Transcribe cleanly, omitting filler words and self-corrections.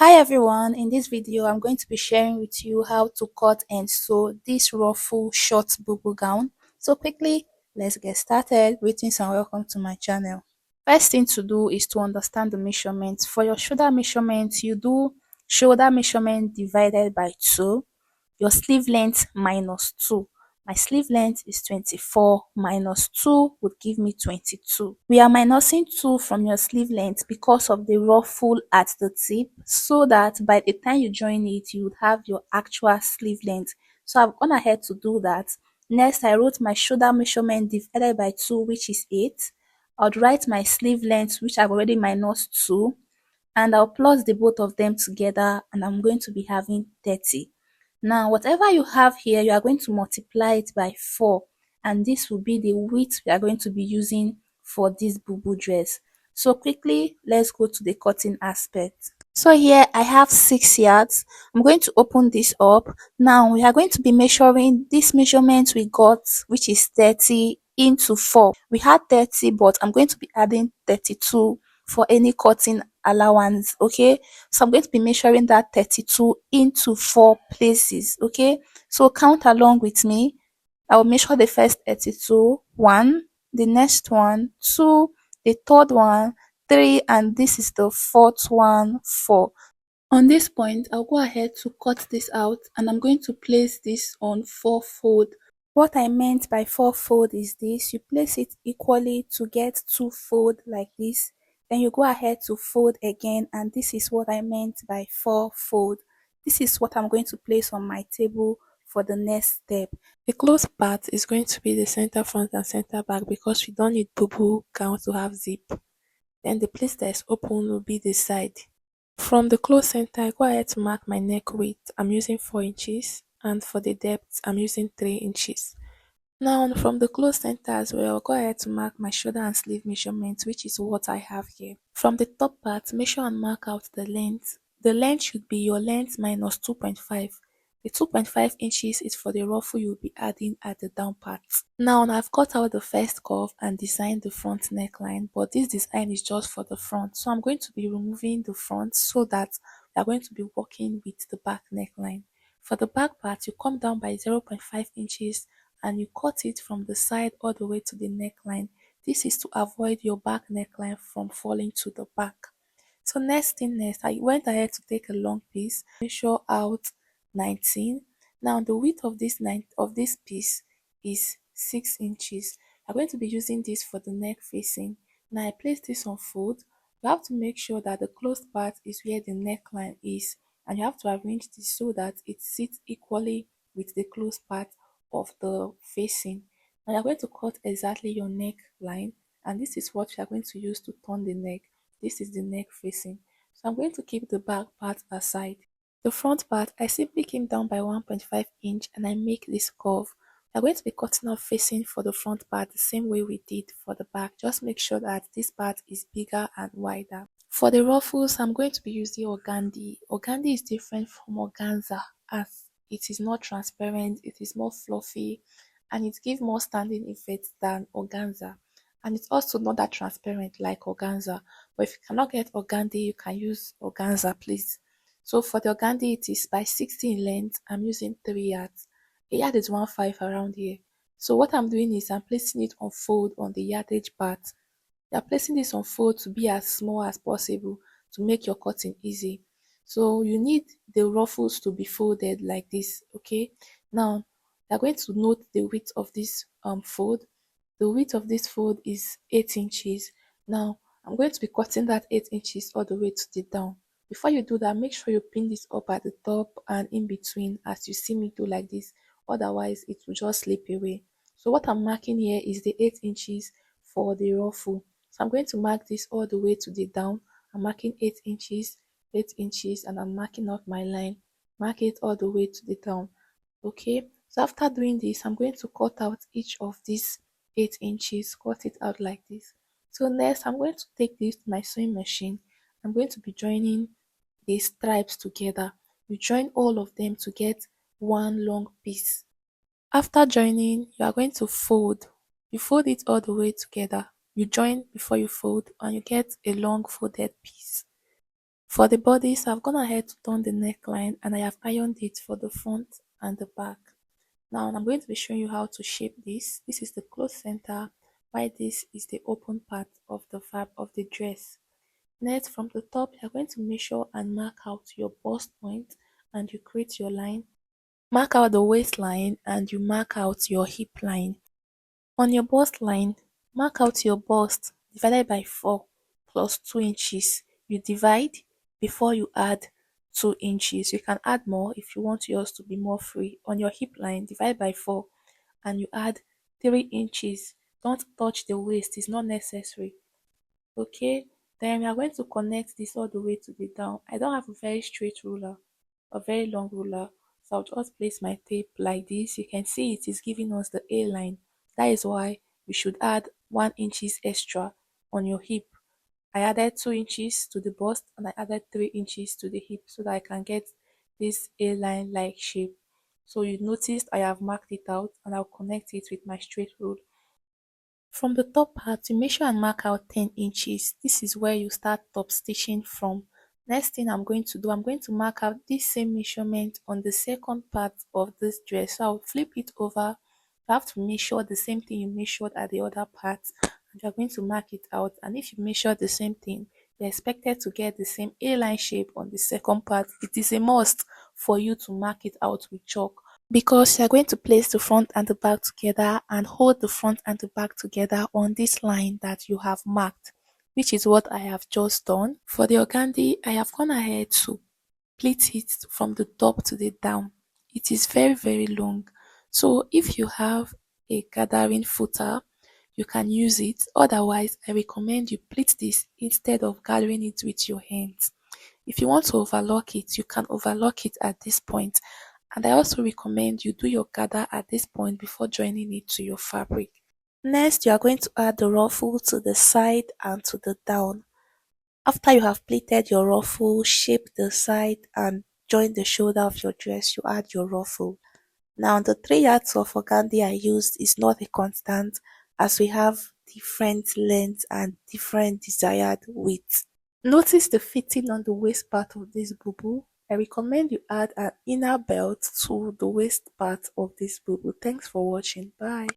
Hi everyone, in this video I'm going to be sharing with you how to cut and sew this ruffle short bubu gown. So quickly, let's get started. Greetings and welcome to my channel. First thing to do is to understand the measurements. For your shoulder measurements, you do shoulder measurement divided by 2, your sleeve length minus 2. My sleeve length is 24 minus 2 would give me 22. We are minusing 2 from your sleeve length because of the ruffle at the tip, so that by the time you join it, you would have your actual sleeve length. So I've gone ahead to do that. Next, I wrote my shoulder measurement divided by 2, which is 8. I'll write my sleeve length, which I've already minus 2, and I'll plus the both of them together, and I'm going to be having 30. Now, whatever you have here, you are going to multiply it by 4, and this will be the width we are going to be using for this bubu dress. So quickly, let's go to the cutting aspect. So here I have 6 yards. I'm going to open this up. Now we are going to be measuring this measurement we got, which is 30 into 4. We had 30, but I'm going to be adding 32 for any cutting allowance. Okay, so I'm going to be measuring that 32 into 4 places. Okay, so count along with me. I'll measure the first 32, 1, the next one, 2, the third one, 3, and this is the fourth one, 4. On this point, I'll go ahead to cut this out, and I'm going to place this on 4 fold. What I meant by 4 fold is this: you place it equally to get 2 fold like this, then you go ahead to fold again, and this is what I meant by 4 fold. This is what I'm going to place on my table for the next step. The closed part is going to be the center front and center back because we don't need bubu gown to have zip. Then the place that is open will be the side. From the closed center, I go ahead to mark my neck width. I'm using 4 inches, and for the depth, I'm using 3 inches. Now, from the closed center as well, I'll go ahead to mark my shoulder and sleeve measurements, which is what I have here. From the top part, measure and mark out the length. The length should be your length minus 2.5. The 2.5 inches is for the ruffle you'll be adding at the down part. Now, I've cut out the first curve and designed the front neckline, but this design is just for the front. So I'm going to be removing the front so that we are going to be working with the back neckline. For the back part, you come down by 0.5 inches and you cut it from the side all the way to the neckline. This is to avoid your back neckline from falling to the back. So next, I went ahead to take a long piece, measure out 19. Now the width of this piece is 6 inches. I'm going to be using this for the neck facing. Now I place this on fold. You have to make sure that the closed part is where the neckline is, and you have to arrange this so that it sits equally with the closed part of the facing. Now you're going to cut exactly your neckline, and this is what you are going to use to turn the neck. This is the neck facing. So I'm going to keep the back part aside. The front part, I simply came down by 1.5 inch and I make this curve. We're going to be cutting off facing for the front part the same way we did for the back. Just make sure that this part is bigger and wider. For the ruffles, I'm going to be using organdy. Organdy is different from organza as it is not transparent, it is more fluffy, and it gives more standing effect than organza. And it's also not that transparent like organza. But if you cannot get organdy, you can use organza, please. So for the organdy, it is by 60 in length. I'm using 3 yards. A yard is 1.5 around here. So what I'm doing is I'm placing it on fold on the yardage part. You're placing this on fold to be as small as possible to make your cutting easy. So you need the ruffles to be folded like this, okay? Now, you're going to note the width of this fold. The width of this fold is 8 inches. Now, I'm going to be cutting that 8 inches all the way to the down. Before you do that, make sure you pin this up at the top and in between as you see me do like this. Otherwise, it will just slip away. So what I'm marking here is the 8 inches for the ruffle. So I'm going to mark this all the way to the down. I'm marking 8 inches, 8 inches, and I'm marking out my line. Mark it all the way to the down. Okay, so after doing this, I'm going to cut out each of these 8 inches, cut it out like this. So next, I'm going to take this to my sewing machine. I'm going to be joining the stripes together. You join all of them to get one long piece. After joining, you are going to fold. You fold it all the way together. You join before you fold and you get a long folded piece. For the bodice, I've gone ahead to turn the neckline and I have ironed it for the front and the back. Now I'm going to be showing you how to shape this. This is the closed center, while this is the open part of the fab of the dress. Next, from the top, you're going to measure and mark out your bust point and you create your line. Mark out the waistline and you mark out your hip line. On your bust line, mark out your bust divided by 4 plus 2 inches. You divide before you add 2 inches. You can add more if you want yours to be more free. On your hip line, divide by 4 and you add 3 inches. Don't touch the waist, it's not necessary. Okay, then we are going to connect this all the way to the down. I don't have a very straight ruler, a very long ruler, so I'll just place my tape like this. You can see it is giving us the A line. That is why we should add 1 inches extra on your hip. I added 2 inches to the bust and I added 3 inches to the hip so that I can get this A line like shape. So you noticed I have marked it out and I'll connect it with my straight rule. From the top part, you measure and mark out 10 inches. This is where you start top stitching from. Next thing I'm going to do, I'm going to mark out this same measurement on the second part of this dress. So I'll flip it over. You have to measure the same thing you measured at the other part. And you're going to mark it out. And if you measure the same thing, you're expected to get the same A-line shape on the second part. It is a must for you to mark it out with chalk because you're going to place the front and the back together and hold the front and the back together on this line that you have marked, which is what I have just done. For the organdy, I have gone ahead to pleat it from the top to the down. It is very, very long. So if you have a gathering footer, you can use it. Otherwise, I recommend you pleat this instead of gathering it with your hands. If you want to overlock it, you can overlock it at this point. And I also recommend you do your gather at this point before joining it to your fabric. Next, you are going to add the ruffle to the side and to the down. After you have pleated your ruffle, shape the side and join the shoulder of your dress, you add your ruffle. Now, the 3 yards of organdy I used is not a constant as we have different lengths and different desired width. Notice the fitting on the waist part of this bubu. I recommend you add an inner belt to the waist part of this bubu. Thanks for watching. Bye.